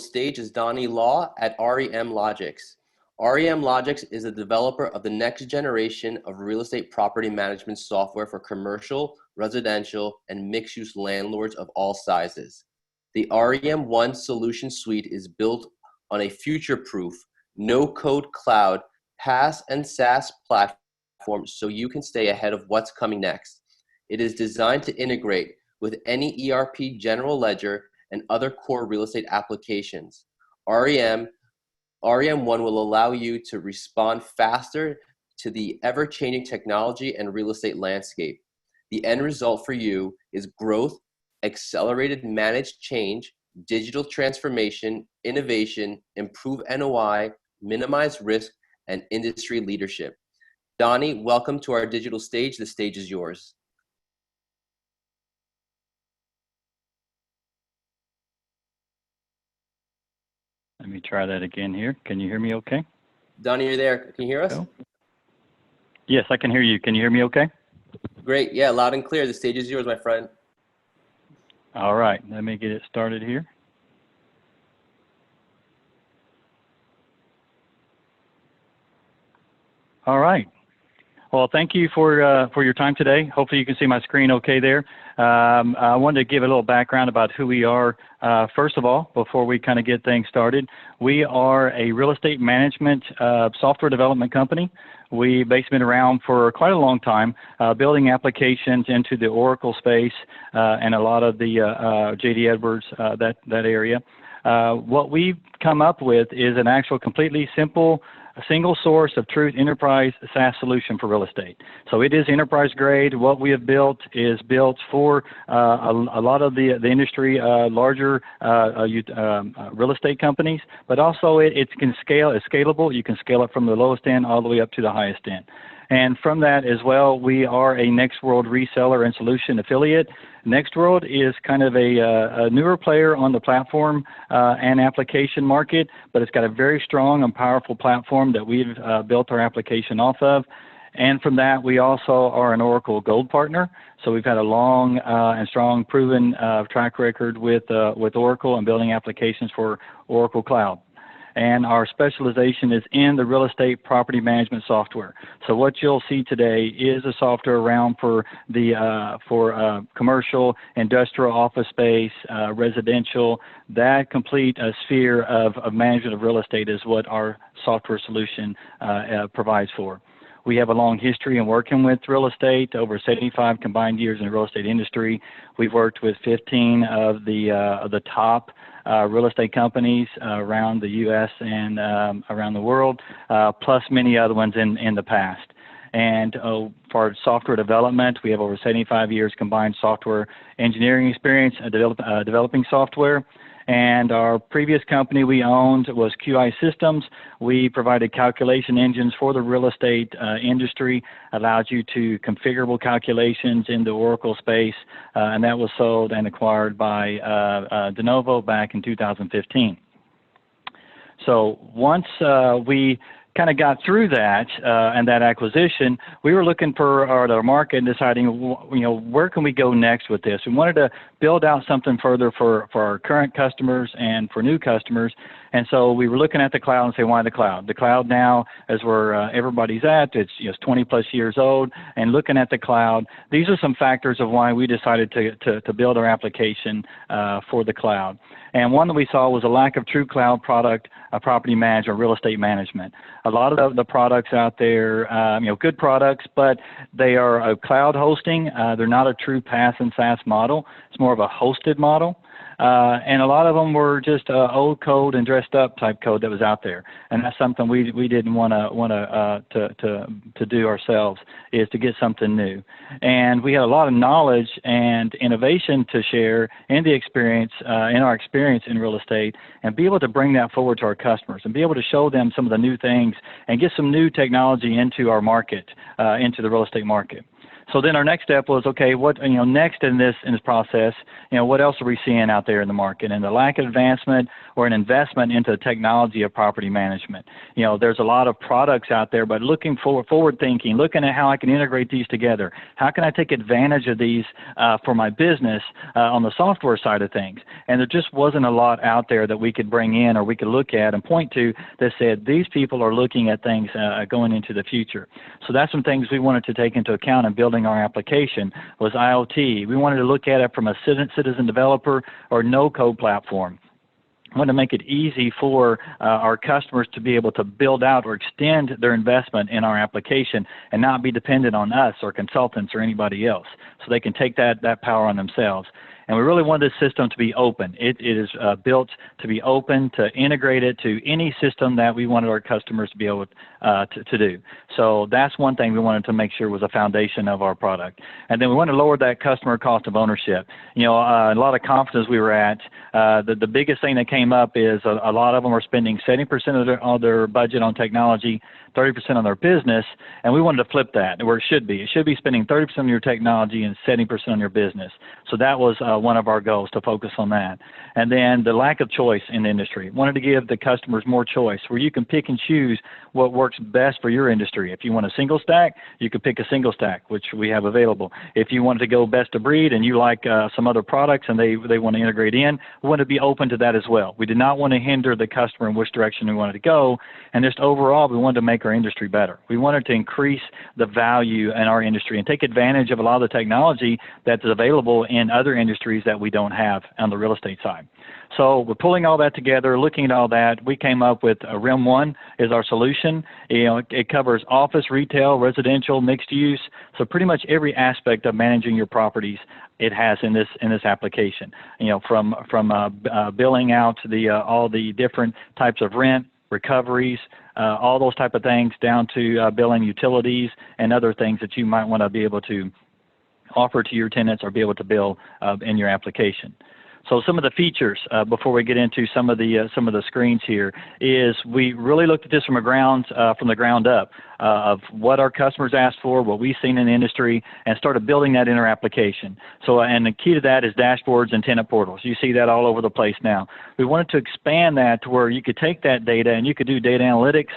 stage is Donnie Law at REMLogics. REMLogics is a developer of the next generation of real estate property management software for commercial, residential, and mixed-use landlords of all sizes. The REMone solution suite is built on a future-proof, no-code cloud, PaaS and SaaS platform so you can stay ahead of what's coming next. It is designed to integrate with any ERP general ledger and other core real estate applications. REMone will allow you to respond faster to the ever-changing technology and real estate landscape. The end result for you is growth, accelerated managed change, digital transformation, innovation, improve NOI, minimize risk, and industry leadership. Donnie, welcome to our digital stage. The stage is yours. Let me try that again here. Can you hear me okay? Donnie, you're there. Can you hear us? Yes, I can hear you. Can you hear me okay? Great. Yeah, loud and clear. The stage is yours, my friend. All right. Let me get it started here. All right. Well, thank you for your time today. Hopefully you can see my screen okay there. I wanted to give a little background about who we are. First of all, before we kind of get things started, we are a real estate management software development company. We've basically been around for quite a long time, building applications into the Oracle space and a lot of the J.D. Edwards, that area. What we've come up with is an actual completely simple, a single source of truth enterprise SaaS solution for real estate. So it is enterprise grade. What we have built is built for a lot of the industry, larger real estate companies, but also it's scalable. You can scale it from the lowest end all the way up to the highest end. And from that as well, we are a NextWorld reseller and solution affiliate. NextWorld is kind of a newer player on the platform and application market, but it's got a very strong and powerful platform that we've built our application off of. And from that, we also are an Oracle Gold partner. So we've had a long and strong proven track record with Oracle and building applications for Oracle Cloud. And our specialization is in the real estate property management software. So what you'll see today is a software around for the commercial, industrial, office space, residential. That complete sphere of management of real estate is what our software solution provides for. We have a long history in working with real estate, over 75 combined years in the real estate industry. We've worked with 15 of the top real estate companies around the U.S. and around the world, plus many other ones in the past. And for software development, we have over 75 years combined software engineering experience, developing software. And our previous company we owned was QI Systems. We provided calculation engines for the real estate industry, allowed you to configurable calculations in the Oracle space, and that was sold and acquired by de novo back in 2015. So once we kind of got through that and that acquisition, we were looking for our market and deciding, where can we go next with this? We wanted to build out something further for our current customers and for new customers. And so we were looking at the cloud and saying, why the cloud? The cloud now, as where everybody's at, it's 20 plus years old, and looking at the cloud, these are some factors of why we decided to build our application for the cloud. And one that we saw was a lack of true cloud product, property management, real estate management. A lot of the products out there, good products, but they are a cloud hosting. They're not a true PaaS and SaaS model. It's more of a hosted model. And a lot of them were just old code and dressed up type code that was out there, and that's something we didn't want to do ourselves, is to get something new. And we had a lot of knowledge and innovation to share in the experience, in our experience in real estate, and be able to bring that forward to our customers and be able to show them some of the new things and get some new technology into our market, into the real estate market. So then our next step was, okay, what, next in this process, what else are we seeing out there in the market? And the lack of advancement or an investment into the technology of property management. There's a lot of products out there, but looking forward thinking, looking at how I can integrate these together. How can I take advantage of these for my business on the software side of things? And there just wasn't a lot out there that we could bring in or we could look at and point to that said, these people are looking at things going into the future. So that's some things we wanted to take into account in building our application was IoT. We wanted to look at it from a citizen developer or no-code platform. We want to make it easy for our customers to be able to build out or extend their investment in our application and not be dependent on us or consultants or anybody else. So they can take that power on themselves. And we really want this system to be open. It is built to be open, to integrate it to any system that we wanted our customers to be able to do. So that's one thing we wanted to make sure was a foundation of our product. And then we want to lower that customer cost of ownership. A lot of conferences we were at, the biggest thing that came up is a lot of them are spending 70% of their budget on technology, 30% on their business, and we wanted to flip that where it should be. It should be spending 30% on your technology and 70% on your business. So that was one of our goals, to focus on that. And then the lack of choice in the industry. Wanted to give the customers more choice where you can pick and choose what works best for your industry. If you want a single stack, you could pick a single stack, which we have available. If you wanted to go best of breed and you like some other products and they want to integrate in, we want to be open to that as well. We did not want to hinder the customer in which direction we wanted to go. And just overall, we wanted to make our industry better. We wanted to increase the value in our industry and take advantage of a lot of the technology that's available in other industries that we don't have on the real estate side. So we're pulling all that together, looking at all that. We came up with REMone is our solution. It covers office, retail, residential, mixed use. So pretty much every aspect of managing your properties it has in this application. From billing out all the different types of rent, recoveries, all those type of things, down to billing utilities and other things that you might want to be able to offer to your tenants or be able to bill in your application. So some of the features before we get into some of the screens here is we really looked at this from the ground up of what our customers asked for, what we've seen in the industry, and started building that in our application. So, and the key to that is dashboards and tenant portals. You see that all over the place now. We wanted to expand that to where you could take that data and you could do data analytics.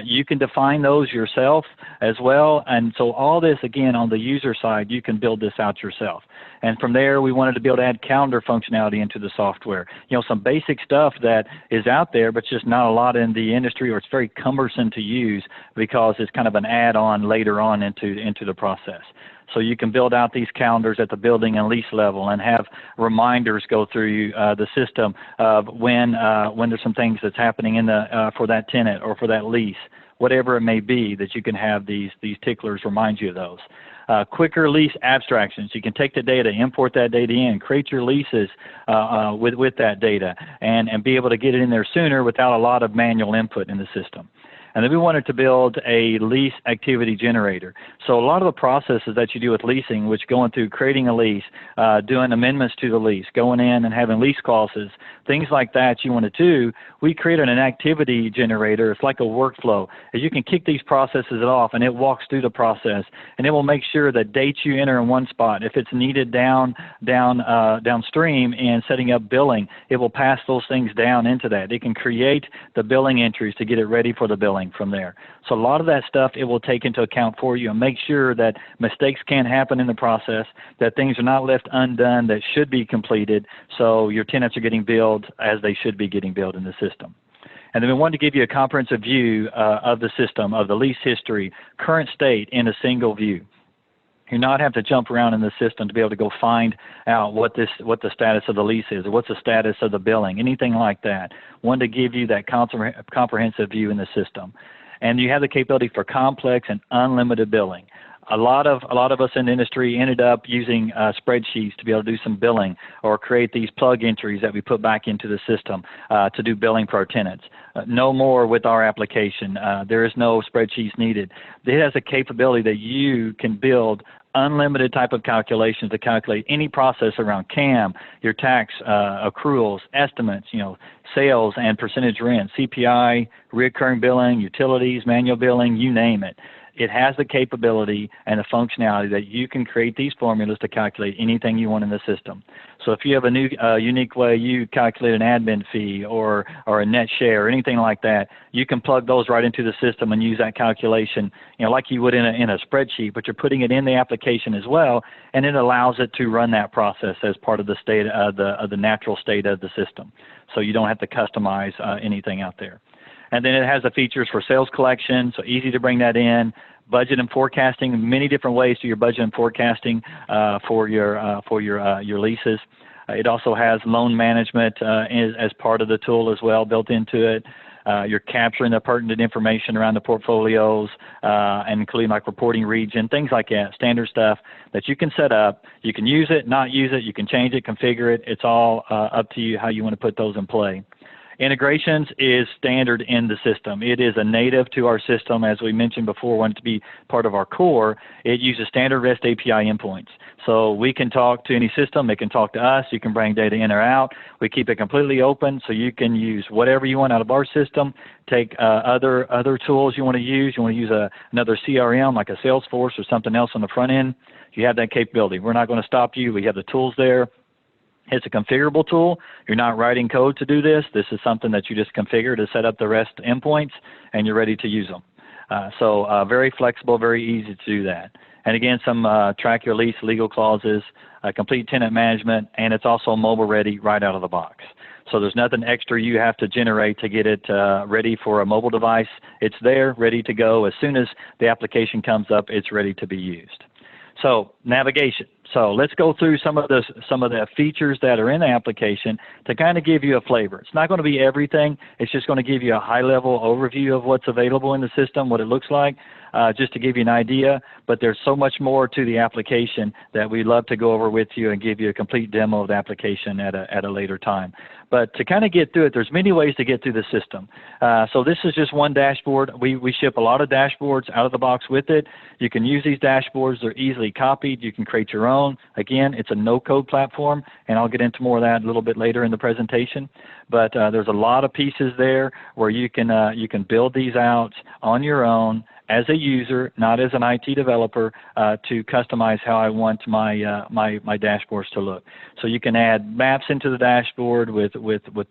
You can define those yourself as well. And so all this, again, on the user side, you can build this out yourself. And from there, we wanted to be able to add calendar functionality into the software. Some basic stuff that is out there, but just not a lot in the industry, or it's very cumbersome to use because it's kind of an add-on later on into the process. So you can build out these calendars at the building and lease level and have reminders go through the system of when there's some things that's happening in for that tenant or for that lease, whatever it may be, that you can have these ticklers remind you of those. Quicker lease abstractions. You can take the data, import that data in, create your leases with that data, and be able to get it in there sooner without a lot of manual input in the system. And then we wanted to build a lease activity generator. So a lot of the processes that you do with leasing, which going through creating a lease, doing amendments to the lease, going in and having lease clauses, things like that you want to do, we created an activity generator. It's like a workflow. You can kick these processes off, and it walks through the process, and it will make sure that dates you enter in one spot. If it's needed downstream in setting up billing, it will pass those things down into that. It can create the billing entries to get it ready for the billing from there. So a lot of that stuff it will take into account for you and make sure that mistakes can't happen in the process, that things are not left undone that should be completed, so your tenants are getting billed as they should be getting billed in the system. And then we wanted to give you a comprehensive view of the system, of the lease history, current state in a single view. You not have to jump around in the system to be able to go find out what the status of the lease is, or what's the status of the billing, anything like that. Wanted to give you that comprehensive view in the system. And you have the capability for complex and unlimited billing. A lot of us in the industry ended up using spreadsheets to be able to do some billing or create these plug entries that we put back into the system to do billing for our tenants. No more with our application. There is no spreadsheets needed. It has a capability that you can build unlimited type of calculations to calculate any process around CAM, your tax accruals, estimates, sales and percentage rent, CPI, recurring billing, utilities, manual billing, you name it. it has the capability and the functionality that you can create these formulas to calculate anything you want in the system. So if you have a new unique way you calculate an admin fee or a net share or anything like that, you can plug those right into the system and use that calculation, like you would in a spreadsheet, but you're putting it in the application as well, and it allows it to run that process as part of the state of the natural state of the system. So you don't have to customize anything out there. And then it has the features for sales collection, so easy to bring that in. Budget and forecasting, many different ways to your budget and forecasting for your leases. It also has loan management as part of the tool as well built into it. You're capturing the pertinent information around the portfolios, and including like reporting region, things like that, standard stuff that you can set up. You can use it, not use it, you can change it, configure it. It's all up to you how you want to put those in play. Integrations is standard in the system. It is a native to our system. As we mentioned before, want it to be part of our core. It uses standard REST API endpoints. So we can talk to any system. It can talk to us. You can bring data in or out. We keep it completely open, so you can use whatever you want out of our system. Take other tools you want to use. You want to use another CRM like a Salesforce or something else on the front end. You have that capability. We're not going to stop you. We have the tools there. It's a configurable tool. You're not writing code to do this. This is something that you just configure to set up the REST endpoints, and you're ready to use them. So very flexible, very easy to do that. And again, some track your lease legal clauses, complete tenant management, and it's also mobile ready right out of the box. So there's nothing extra you have to generate to get it ready for a mobile device. It's there, ready to go. As soon as the application comes up, it's ready to be used. So navigation. So let's go through some of the features that are in the application to kind of give you a flavor. It's not going to be everything. It's just going to give you a high-level overview of what's available in the system, what it looks like, just to give you an idea. But there's so much more to the application that we'd love to go over with you and give you a complete demo of the application at a later time. But to kind of get through it, there's many ways to get through the system. So this is just one dashboard. We ship a lot of dashboards out of the box with it. You can use these dashboards. They're easily copied. You can create your own. Again, it's a no-code platform, and I'll get into more of that a little bit later in the presentation. But there's a lot of pieces there where you can build these out on your own as a user, not as an IT developer, to customize how I want my my dashboards to look. So you can add maps into the dashboard with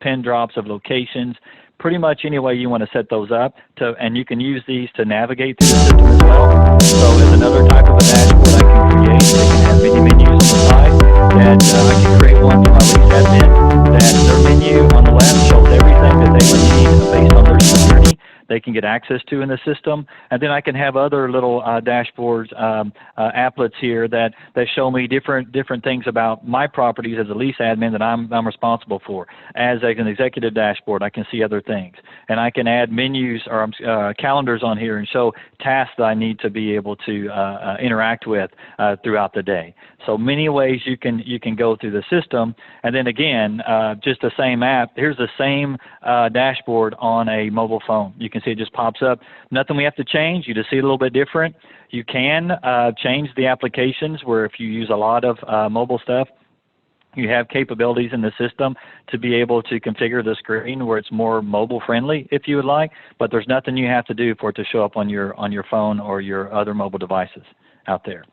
pin drops of locations. Pretty much any way you want to set those up, and you can use these to navigate through the system as well. So as another type of a dashboard I can create, I can have many menus on the side that I can create one for my lease admin that their menu on the left shows everything that they would need based on their security they can get access to in the system. And then I can have other little dashboards, applets here that show me different things about my properties as a lease admin that I'm responsible for. As an executive dashboard, I can see other things. And I can add menus or calendars on here and show tasks that I need to be able to interact with throughout the day. So many ways you can go through the system. And then again, just the same app, here's the same dashboard on a mobile phone. You can see it just pops up. Nothing we have to change. You just see it a little bit different. You can change the applications where if you use a lot of mobile stuff, you have capabilities in the system to be able to configure the screen where it's more mobile friendly if you would like, but there's nothing you have to do for it to show up on your phone or your other mobile devices out there.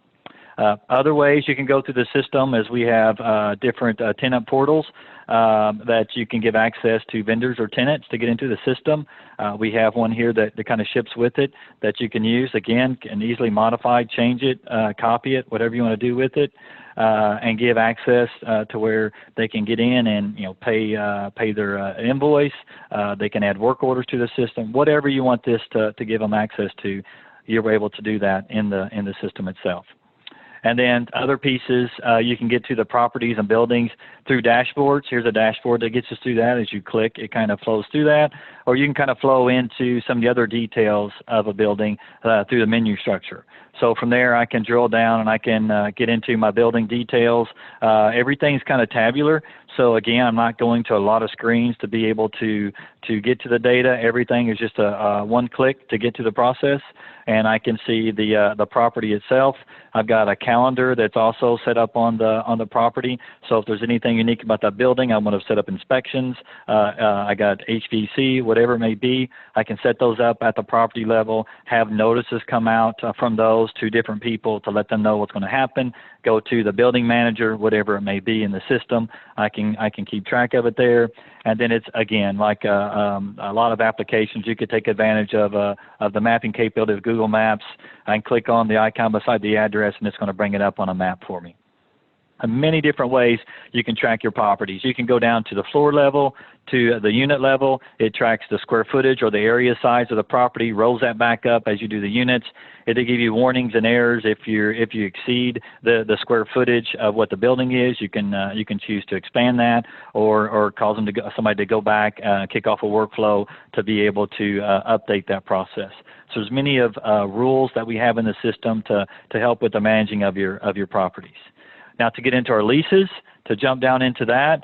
Other ways you can go through the system is we have different tenant portals that you can give access to vendors or tenants to get into the system. We have one here that kind of ships with it that you can use. Again, can easily modify, change it, copy it, whatever you want to do with it, and give access to where they can get in and pay their invoice. They can add work orders to the system. Whatever you want this to give them access to, you're able to do that in the system itself. And then other pieces, you can get to the properties and buildings through dashboards. Here's a dashboard that gets us through that. As you click, it kind of flows through that. Or you can kind of flow into some of the other details of a building through the menu structure. So from there, I can drill down and I can get into my building details. Everything's kind of tabular. So again, I'm not going to a lot of screens to be able to get to the data. Everything is just a one click to get to the process, and I can see the property itself. I've got a calendar that's also set up on the property. So if there's anything unique about that building, I want to set up inspections. I got HVC, whatever it may be. I can set those up at the property level, have notices come out from those to different people to let them know what's going to happen. Go to the building manager, whatever it may be in the system. I can keep track of it there. And then it's, again, like a lot of applications, you could take advantage of the mapping capability of Google Maps. I can click on the icon beside the address, and it's going to bring it up on a map for me. Many different ways you can track your properties. You can go down to the floor level, to the unit level. It tracks the square footage or the area size of the property, rolls that back up as you do the units. It'll give you warnings and errors if you exceed the square footage of what the building is. You can choose to expand that or cause somebody to go back, kick off a workflow to be able to update that process. So there's many of rules that we have in the system to help with the managing of your properties. Now, to get into our leases, to jump down into that,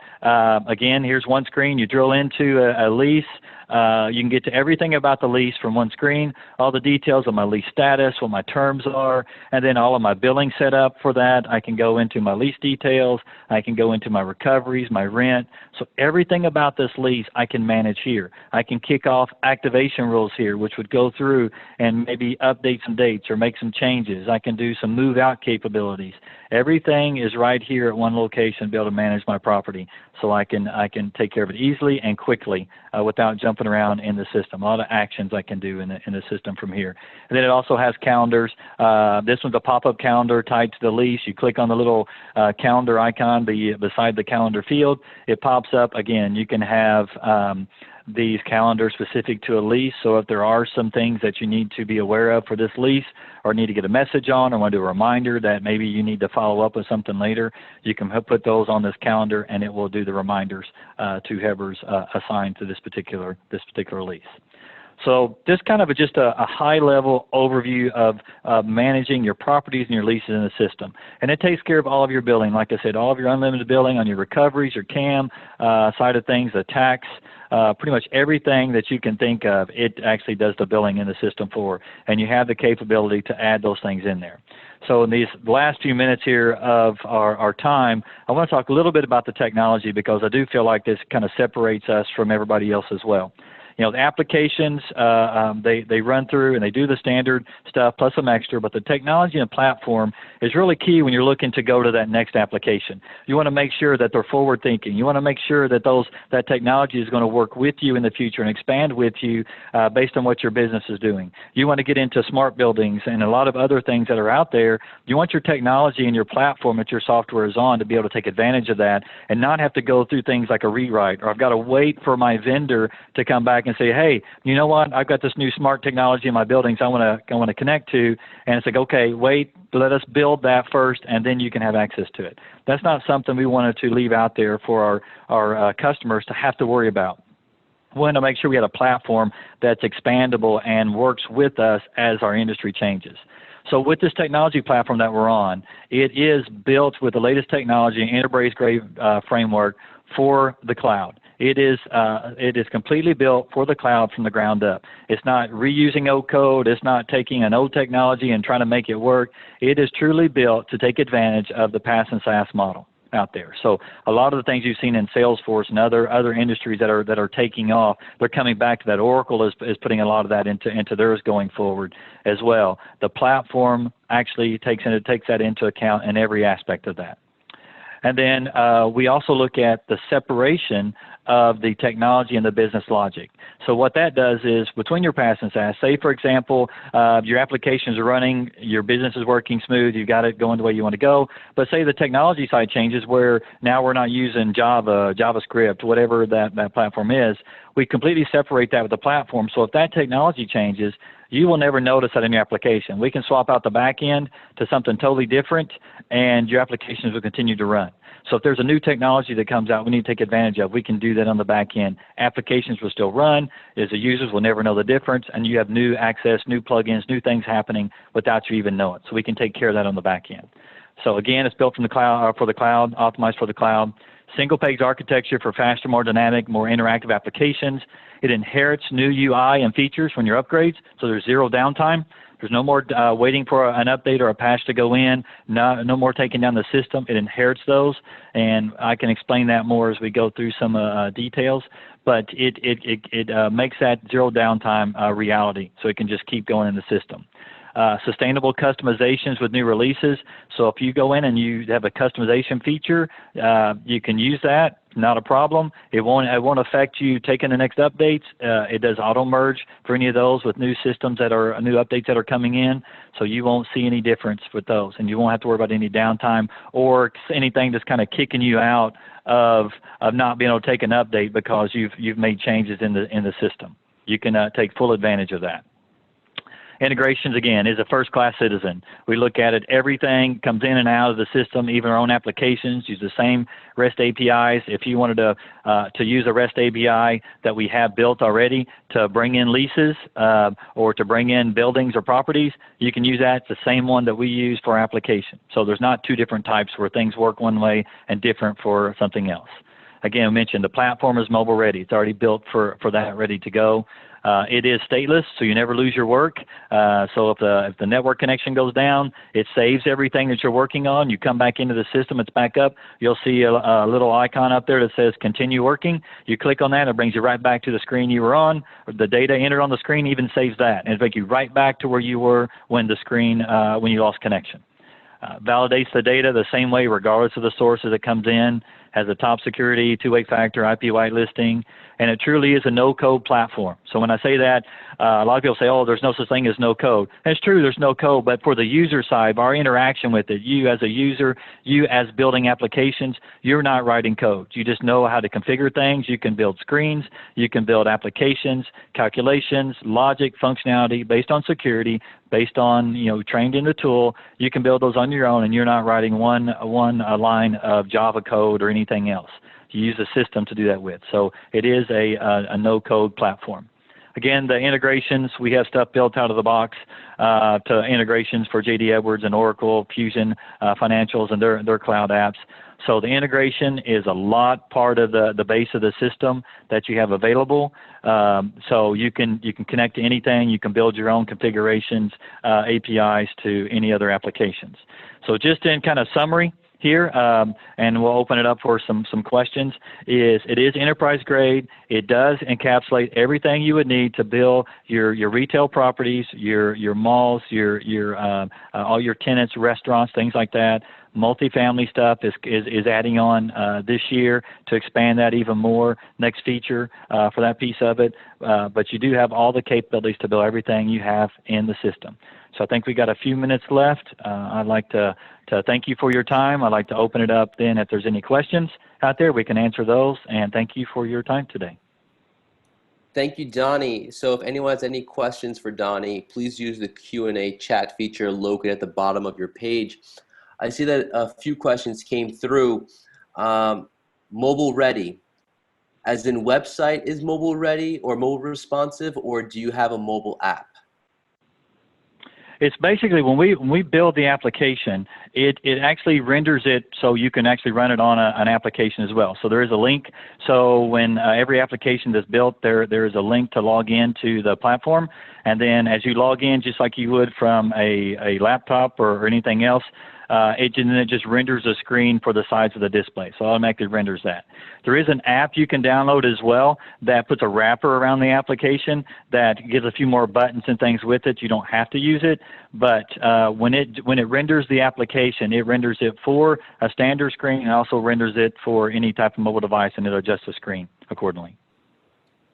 again, here's one screen. You drill into a lease. You can get to everything about the lease from one screen, all the details of my lease status, what my terms are, and then all of my billing set up for that. I can go into my lease details. I can go into my recoveries, my rent. So everything about this lease I can manage here. I can kick off activation rules here, which would go through and maybe update some dates or make some changes. I can do some move-out capabilities. Everything is right here at one location to be able to manage my property, so I can take care of it easily and quickly without jumping around in the system. A lot of actions I can do in the system from here. And then it also has calendars. This one's a pop-up calendar tied to the lease. You click on the little calendar icon beside the calendar field. It pops up. Again, you can have these calendars specific to a lease. So if there are some things that you need to be aware of for this lease or need to get a message on or want to do a reminder that maybe you need to follow up with something later, you can put those on this calendar and it will do the reminders to whoever's assigned to this particular lease. So this kind of just a high-level overview of managing your properties and your leases in the system. And it takes care of all of your billing. Like I said, all of your unlimited billing on your recoveries, your CAM side of things, the tax, pretty much everything that you can think of, it actually does the billing in the system for. And you have the capability to add those things in there. So in these last few minutes here of our time, I want to talk a little bit about the technology because I do feel like this kind of separates us from everybody else as well. You know, the applications, they run through and they do the standard stuff plus some extra, but the technology and platform is really key when you're looking to go to that next application. You want to make sure that they're forward thinking. You want to make sure that that technology is going to work with you in the future and expand with you based on what your business is doing. You want to get into smart buildings and a lot of other things that are out there. You want your technology and your platform that your software is on to be able to take advantage of that and not have to go through things like a rewrite, or I've got to wait for my vendor to come back and say, hey, you know what, I've got this new smart technology in my buildings I want to connect to, and it's like, okay, wait, let us build that first, and then you can have access to it. That's not something we wanted to leave out there for our customers to have to worry about. We want to make sure we had a platform that's expandable and works with us as our industry changes. So with this technology platform that we're on, it is built with the latest technology and enterprise-grade framework for the cloud. It is completely built for the cloud from the ground up. It's not reusing old code. It's not taking an old technology and trying to make it work. It is truly built to take advantage of the PaaS and SaaS model out there. So a lot of the things you've seen in Salesforce and other industries that are taking off, they're coming back to that. Oracle is putting a lot of that into theirs going forward as well. The platform actually takes that into account in every aspect of that. And then we also look at the separation of the technology and the business logic. So what that does is between your PaaS and SaaS, say, for example, your applications are running, your business is working smooth, you've got it going the way you want to go, but say the technology side changes where now we're not using Java, JavaScript, whatever that platform is, we completely separate that with the platform. So if that technology changes, you will never notice that in your application. We can swap out the back end to something totally different, and your applications will continue to run. So if there's a new technology that comes out we need to take advantage of, we can do that on the back end. Applications will still run, as the users will never know the difference, and you have new access, new plugins, new things happening without you even know it. So we can take care of that on the back end. So again, it's built from the cloud, for the cloud, optimized for the cloud. Single page architecture for faster, more dynamic, more interactive applications. It inherits new UI and features from your upgrades, so there's zero downtime. There's no more waiting for an update or a patch to go in, no more taking down the system. It inherits those, and I can explain that more as we go through some details, but it makes that zero downtime reality, so it can just keep going in the system. Sustainable customizations with new releases. So if you go in and you have a customization feature, you can use that. Not a problem. It won't affect you taking the next updates. It does auto merge for any of those with new systems that are new updates that are coming in. So you won't see any difference with those, and you won't have to worry about any downtime or anything that's kind of kicking you out of not being able to take an update because you've made changes in the system. You can take full advantage of that. Integrations, again, is a first-class citizen. We look at it, everything comes in and out of the system, even our own applications use the same REST APIs. If you wanted to use a REST API that we have built already to bring in leases or to bring in buildings or properties, you can use that. It's the same one that we use for our application. So there's not two different types where things work one way and different for something else. Again, I mentioned the platform is mobile ready. It's already built for that, ready to go. It is stateless, so you never lose your work. So if the network connection goes down, it saves everything that you're working on. You come back into the system, it's back up. You'll see a little icon up there that says continue working. You click on that, it brings you right back to the screen you were on. The data entered on the screen even saves that, and it brings you right back to where you were when the screen when you lost connection. Validates the data the same way regardless of the source as it comes in. Has a top security, two-way factor, IP whitelisting, and it truly is a no-code platform. So when I say that, a lot of people say, oh, there's no such thing as no code. And it's true, there's no code, but for the user side, our interaction with it, you as a user, you as building applications, you're not writing code. You just know how to configure things. You can build screens. You can build applications, calculations, logic, functionality based on security, based on, trained in the tool. You can build those on your own, and you're not writing one line of Java code or anything else. You use a system to do that with. So it is a no-code platform. Again, the integrations, we have stuff built out of the box to integrations for J.D. Edwards and Oracle, Fusion Financials, and their cloud apps. So the integration is a lot part of the base of the system that you have available. So you can connect to anything. You can build your own configurations, APIs to any other applications. So just in kind of summary here, and we'll open it up for some questions, it is enterprise grade. It does encapsulate everything you would need to build your retail properties, your malls, all your tenants, restaurants, things like that. Multifamily stuff is adding on this year to expand that even more. Next feature for that piece of it. But you do have all the capabilities to build everything you have in the system. So I think we got a few minutes left. I'd like to thank you for your time. I'd like to open it up then. If there's any questions out there, we can answer those. And thank you for your time today. Thank you, Donnie. So if anyone has any questions for Donnie, please use the Q&A chat feature located at the bottom of your page. I see that a few questions came through. Mobile ready, as in website is mobile ready or mobile responsive, or do you have a mobile app? It's basically when we build the application, it actually renders it so you can actually run it on an application as well. So there is a link. So when every application that's built, there is a link to log in to the platform. And then as you log in, just like you would from a laptop or anything else, it just renders a screen for the size of the display. So it automatically renders that. There is an app you can download as well that puts a wrapper around the application that gives a few more buttons and things with it. You don't have to use it, but when it renders the application, it renders it for a standard screen and also renders it for any type of mobile device, and it'll adjust the screen accordingly.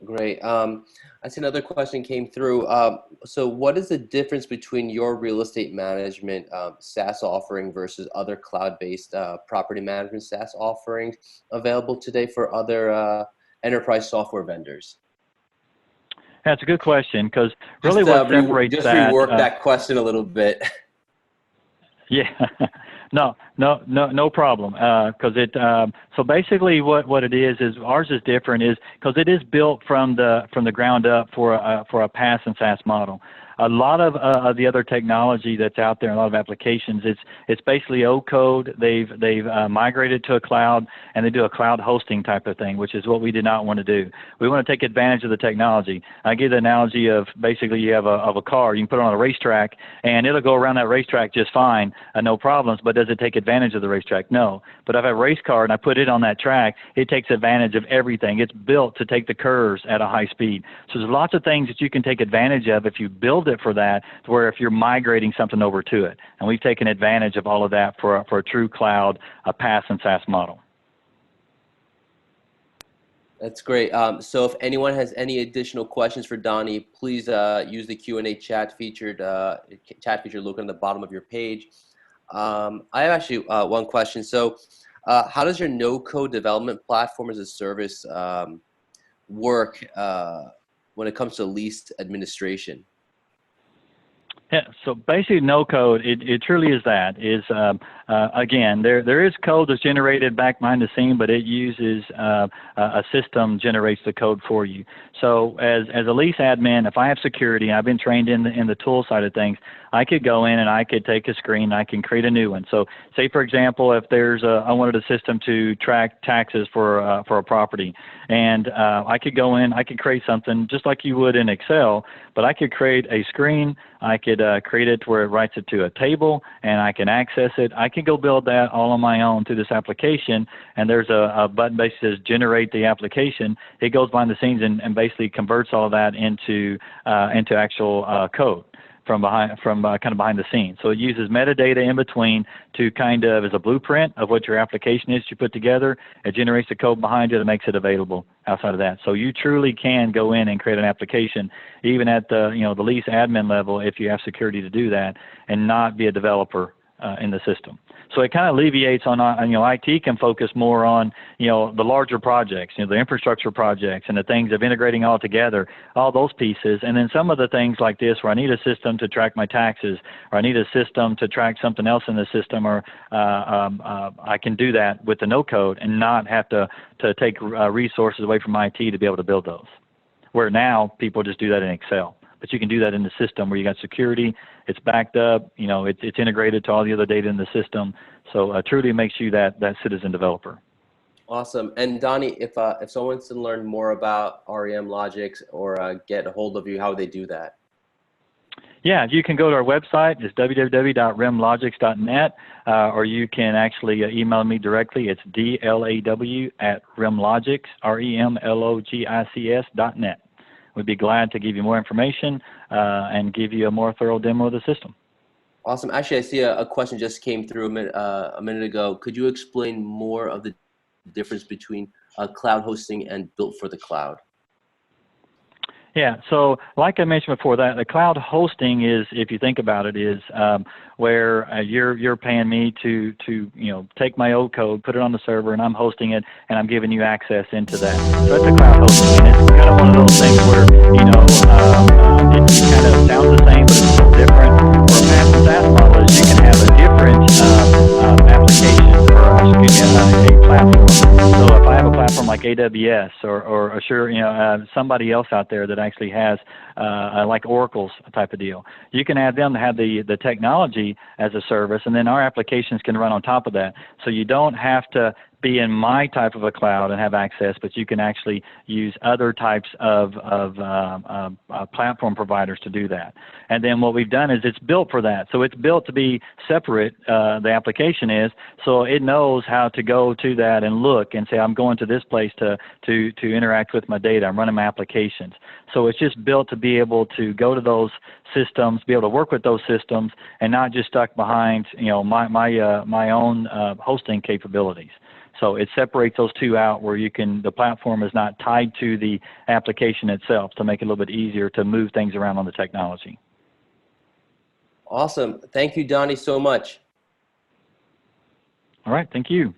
Great. I see another question came through. So what is the difference between your real estate management SaaS offering versus other cloud-based property management SaaS offerings available today for other enterprise software vendors? That's a good question, because really what separates just that. Rework that question a little bit. Yeah, no problem. Because so basically what it is ours is different, is because it is built from the ground up for a PaaS and SaaS model. A lot of the other technology that's out there, a lot of applications, it's basically code. They've migrated to a cloud, and they do a cloud hosting type of thing, which is what we did not want to do. We want to take advantage of the technology. I give the analogy of basically you have a car, you can put it on a racetrack, and it'll go around that racetrack just fine, no problems. But does it take advantage of the racetrack? No. But if I have a race car and I put it on that track, it takes advantage of everything. It's built to take the curves at a high speed. So there's lots of things that you can take advantage of if you build it for that, to where if you're migrating something over to it. And we've taken advantage of all of that for a true cloud, a PaaS and SaaS model. That's great. So if anyone has any additional questions for Donnie, please use the Q&A chat feature located on the bottom of your page. I have actually one question. So how does your no-code development platform as a service work when it comes to lease administration? Yeah, so basically no code, it truly is that. Again, there is code that's generated back behind the scene, but it uses a system generates the code for you. So as a lease admin, if I have security, I've been trained in the tool side of things, I could go in and I could take a screen and I can create a new one. So say, for example, if I wanted a system to track taxes for a property, and I could go in, I could create something just like you would in Excel, but I could create a screen, I could create it where it writes it to a table, and I can access it. I can go build that all on my own through this application, and there's a button basically says generate the application. It goes behind the scenes and basically converts all of that into actual code from kind of behind the scenes. So it uses metadata in between to kind of as a blueprint of what your application is you put together. It generates the code behind it and makes it available outside of that. So you truly can go in and create an application even at the the lease admin level if you have security to do that, and not be a developer in the system. So it kind of alleviates on IT can focus more on the larger projects, the infrastructure projects and the things of integrating all together, all those pieces. And then some of the things like this where I need a system to track my taxes, or I need a system to track something else in the system, or I can do that with the no code and not have to take resources away from IT to be able to build those. Where now people just do that in Excel. But you can do that in the system where you got security, it's backed up, it's integrated to all the other data in the system. So truly makes you that citizen developer. Awesome. And Donnie, if someone wants to learn more about REMLogics or get a hold of you, how would they do that? Yeah, you can go to our website. It's www.remlogics.net, or you can actually email me directly. It's DLAW@remlogics, REMLOGICS.net. We'd be glad to give you more information and give you a more thorough demo of the system. Awesome. Actually, I see a question just came through a minute ago. Could you explain more of the difference between cloud hosting and built for the cloud? Yeah, so like I mentioned before, that the cloud hosting is, if you think about it, is where you're paying me to take my old code, put it on the server, and I'm hosting it, and I'm giving you access into that. So that's a cloud hosting, and it's kind of one of those things where it kind of sounds the same, but it's a little different. Where a PaaS and SaaS model is you can have a different application, or a platform. So if I have a platform like AWS or Azure, somebody else out there that actually has like Oracle's type of deal, you can add them to have the technology as a service, and then our applications can run on top of that. So you don't have to be in my type of a cloud and have access, but you can actually use other types of platform providers to do that. And then what we've done is it's built for that. So it's built to be separate, the application is, so it knows how to go to that and look and say, I'm going to this place to interact with my data. I'm running my applications. So it's just built to be able to go to those systems, be able to work with those systems, and not just stuck behind my own hosting capabilities. So it separates those two out where the platform is not tied to the application itself to make it a little bit easier to move things around on the technology. Awesome. Thank you, Donnie, so much. All right. Thank you.